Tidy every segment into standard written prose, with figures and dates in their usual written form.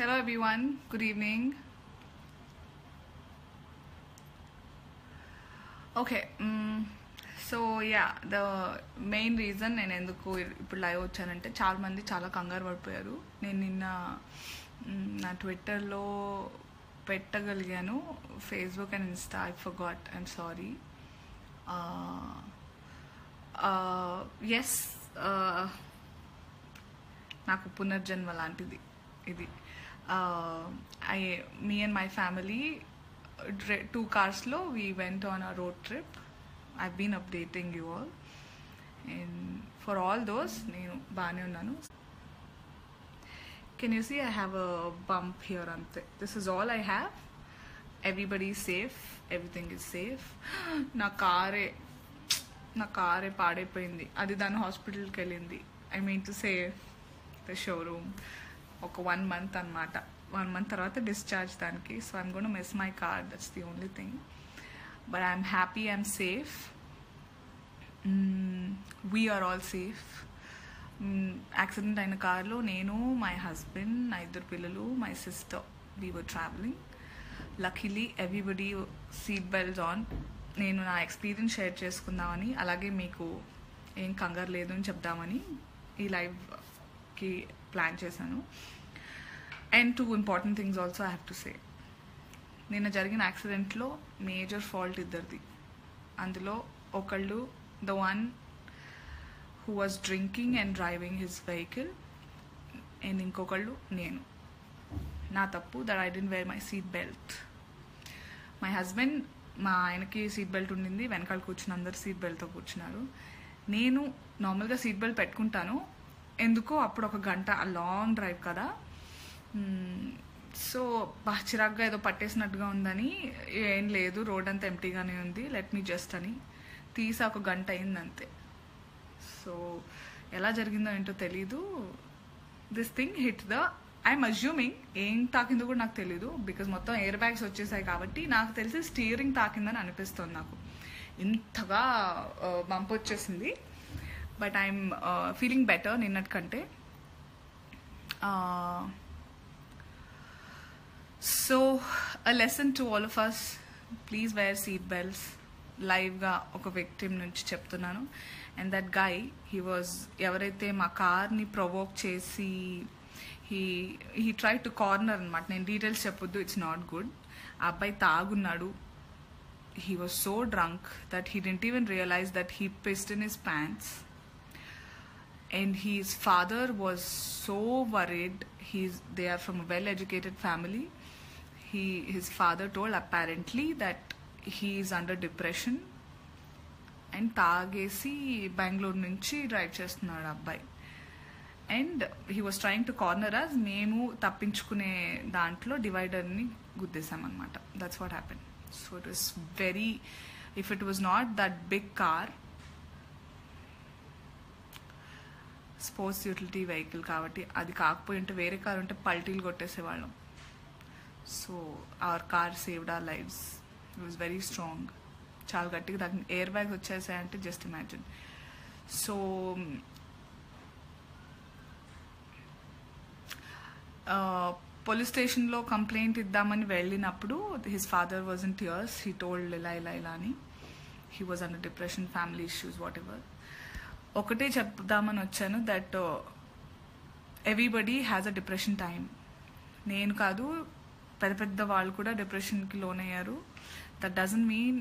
Hello everyone, good evening. Okay, so yeah, the main reason నేను ఎందుకు ఇప్పుడు live వచ్చానంటే చాలా మంది చాలా కంగారు పడిపోయారు. నేను నిన్న నా ట్విట్టర్లో పెట్టగలిగాను, Facebook and Insta I forgot, I'm sorry. Yes, నాకు పునర్జన్మ లాంటిది ఇది. Me and my family, 2 cars lo we went on a road trip. I've been updating you all, and for all those nenu baane unnanu. Can you see I have a bump here ante? This is all I have. Everybody is safe, everything is safe. na car పాడైపోయింది, అది దాని హాస్పిటల్కి వెళ్ళింది. I mean to say the showroom ఒక 1 month అనమాట. 1 month తర్వాత discharge దానికి. So I'm gonna miss my car, that's the only thing. But I'm happy, I'm safe. We're all safe. Accident అయిన కార్లో నేను, మై హస్బెండ్, నా 2 పిల్లలు, my sister, we were travelling. Luckily everybody seat belts on. నేను నా experience share చేసుకుందామని, అలాగే మీకు ఏం కంగారు లేదు అని చెప్దామని ఈ లైవ్కి ప్లాన్ చేశాను. And 2 important things also I have to say. నిన్న జరిగిన యాక్సిడెంట్లో మేజర్ ఫాల్ట్ ఇద్దరిది. అందులో ఒకళ్ళు the one who was drinking and driving his vehicle, and ఇంకొకళ్ళు నేను. నా తప్పు that I didn't wear my seat belt. My husband, మా ఆయనకి సీట్ బెల్ట్ ఉండింది, వెనకాల కూర్చుని అందరు సీట్ బెల్ట్తో కూర్చున్నారు. నేను నార్మల్గా సీట్ బెల్ట్ పెట్టుకుంటాను, ఎందుకో అప్పుడు 1 గంట ఆ లాంగ్ డ్రైవ్ కదా, సో బాగా చిరాగ్గా ఏదో పట్టేసినట్టుగా ఉందని, ఏం లేదు రోడ్ అంతా ఎంటీగానే ఉంది, లెట్ మీ జస్ట్ అని తీసా. 1 గంట అయింది అంతే. సో ఎలా జరిగిందో ఏంటో తెలీదు. This thing hit the, I'm assuming ఏం తాకిందో కూడా నాకు తెలీదు, బికాజ్ మొత్తం ఎయిర్ బ్యాగ్స్ వచ్చేసాయి కాబట్టి నాకు తెలిసి స్టీరింగ్ తాకిందని అనిపిస్తుంది నాకు. ఇంతగా బంప్ వచ్చేసింది. బట్ ఐఎమ్ ఫీలింగ్ బెటర్ నిన్నటి కంటే. So a lesson to all of us, please wear seat belts. లైవ్గా ఒక విక్టిమ్ నుంచి చెప్తున్నాను. And that guy, he was, ఎవరైతే మా కార్ని ప్రొవోక్ చేసి హీ ట్రై టు కార్నర్ అనమాట. నేను డీటెయిల్స్ చెప్పొద్దు, ఇట్స్ నాట్ గుడ్. ఆ అబ్బాయి తాగున్నాడు. He was so drunk that he didn't even realize that he pissed in his pants. And his father was so worried. They are from a well-educated family. His father told apparently that he is under depression. And తాగేసి బెంగళూరు నుంచి drive చేస్తున్నాడు అబ్బాయి. And he was trying to corner us. మేము తప్పించుకునే దాంట్లో డివైడర్ని గుద్దేశామన్నమాట. That's what happened. So it was very, if it was not that big car, sports utility vehicle కాబట్టి, అది కాకపోయి ఉంటే వేరే కార్ ఉంటే పల్టీలు కొట్టేసేవాళ్ళం. So our car saved our lives. It was very strong. చాలా గట్టిగా దానికి ఎయిర్ బ్యాగ్స్ వచ్చేసాయంటే జస్ట్ ఇమాజిన్. సో పోలీస్ స్టేషన్లో కంప్లైంట్ ఇద్దామని వెళ్ళినప్పుడు his father was in tears. He told ఇలా అని. He was under depression, family issues, whatever. ఒకటే చెప్దామని వచ్చాను, that everybody has a depression time. నేను కాదు, పెద్ద వాళ్ళు కూడా డిప్రెషన్కి లోన్ అయ్యారు. దట్ డజంట్ మీన్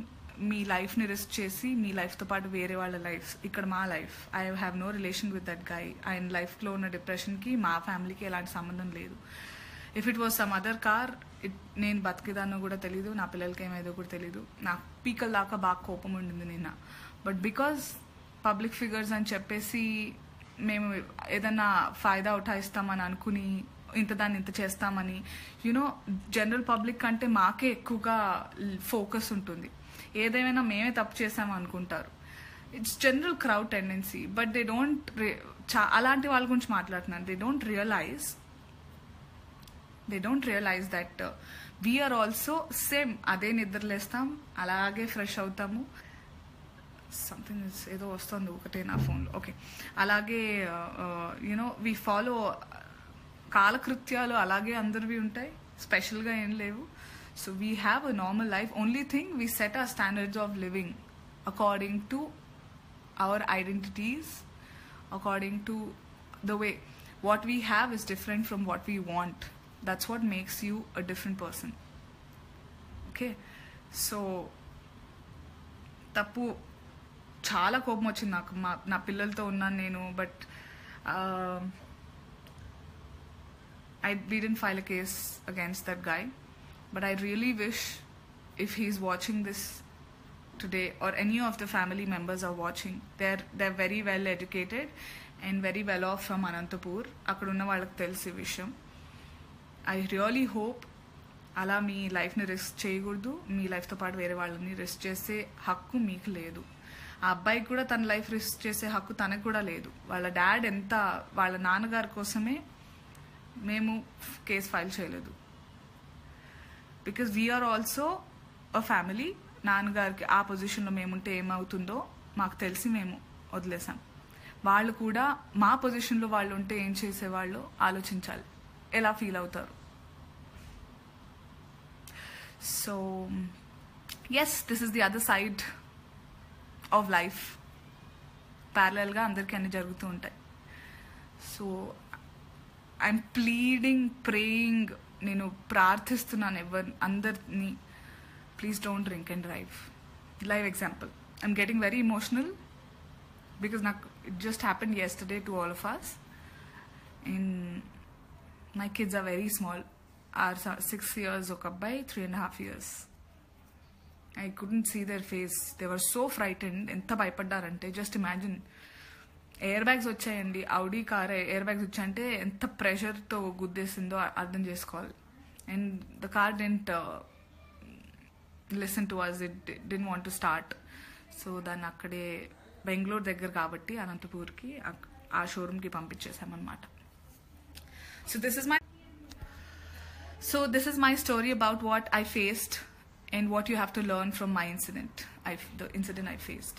మీ లైఫ్ని రిస్క్ చేసి మీ లైఫ్తో పాటు వేరే వాళ్ళ లైఫ్. ఇక్కడ మా life, I have no relation with that guy. ఆయన లైఫ్లో ఉన్న డిప్రెషన్కి మా ఫ్యామిలీకి ఎలాంటి సంబంధం లేదు. If it was some other car, నేను బతికేదాన్నో కూడా తెలీదు, నా పిల్లలకి ఏమైందో కూడా తెలీదు. నాకు పీకల దాకా బాగా కోపం ఉండింది నిన్న. బట్ బికాజ్ పబ్లిక్ ఫిగర్స్ అని చెప్పేసి మేము ఏదన్నా ఫాయిదా ఉఠాయిస్తామని అనుకుని దాన్ని ఇంత చేస్తామని, యూనో జనరల్ పబ్లిక్ కంటే మాకే ఎక్కువగా ఫోకస్ ఉంటుంది. ఏదేమైనా మేమే తప్పు చేసాము అనుకుంటారు. It's general crowd tendency. But they don't, అలాంటి వాళ్ళ గురించి మాట్లాడుతున్నాను. They don't realise that we're also same. అదే నిద్రలేస్తాం, అలాగే ఫ్రెష్ అవుతాము. సంథింగ్ ఏదో వస్తుంది ఒకటే నా ఫోన్లో. ఓకే, అలాగే యూనో వీ ఫాలో కాలకృత్యాలు అలాగే అందరివి ఉంటాయి, స్పెషల్గా ఏం లేవు. So we have a normal life. Only thing we set our standards of living according to our identities, according to the way what we have is different from what we want. That's what makes you a different person. Okay, so తప్పు చాలా కోపం వచ్చింది నాకు. నా పిల్లలతో ఉన్నాను నేను, but we didn't file a case against that guy, but I really wish if he's watching this today or any of the family members are watching, they're very well educated and very well off from Anantapur. అక్కడ ఉన్న వాళ్ళకి తెలిసే విషయం. I really hope అలా మీ లైఫ్ని risk చేయకూడదు. మీ లైఫ్తో పాటు వేరే వాళ్ళని రిస్క్ చేసే హక్కు మీకు లేదు. ఆ అబ్బాయికి కూడా తన లైఫ్ రిస్క్ చేసే హక్కు తనకు కూడా లేదు. వాళ్ళ డాడ్ ఎంత, వాళ్ళ నాన్నగారి కోసమే మేము కేసు ఫైల్ చేయలేదు. Because we're also a family. నాన్నగారికి ఆ పొజిషన్లో మేముంటే ఏమవుతుందో మాకు తెలిసి మేము వదిలేసాం. వాళ్ళు కూడా మా పొజిషన్లో వాళ్ళు ఉంటే ఏం చేసేవాళ్ళు ఆలోచించాలి, ఎలా ఫీల్ అవుతారు. So yes, this is the other side of life. ప్యారలల్గా అందరికీ అన్నీ జరుగుతూ ఉంటాయి. సో ఐఎమ్ ప్లీడింగ్, ప్రేయింగ్, నేను ప్రార్థిస్తున్నాను అందరినీ, please don't drink and drive. Live example, I'm getting very emotional because it just happened yesterday to all of us, and my kids are very small. Are 6 years old, by 3.5 years. I couldn't see their face. They were so frightened. enta bhayapadarante, just imagine. Air bags వచ్చాయండి, Audi car air bags వచ్చాయంటే ఎంత ప్రెషర్తో గుద్దేసిందో అర్థం చేసుకోవాలి. And the car didn't listen to us, it didn't want to start. So దాన్ని అక్కడే బెంగళూరు దగ్గర కాబట్టి అనంతపూర్కి ఆ షోరూమ్కి పంపించేసామన్నమాట. So this is my story about what I faced and what you have to learn from my incident, the incident I faced.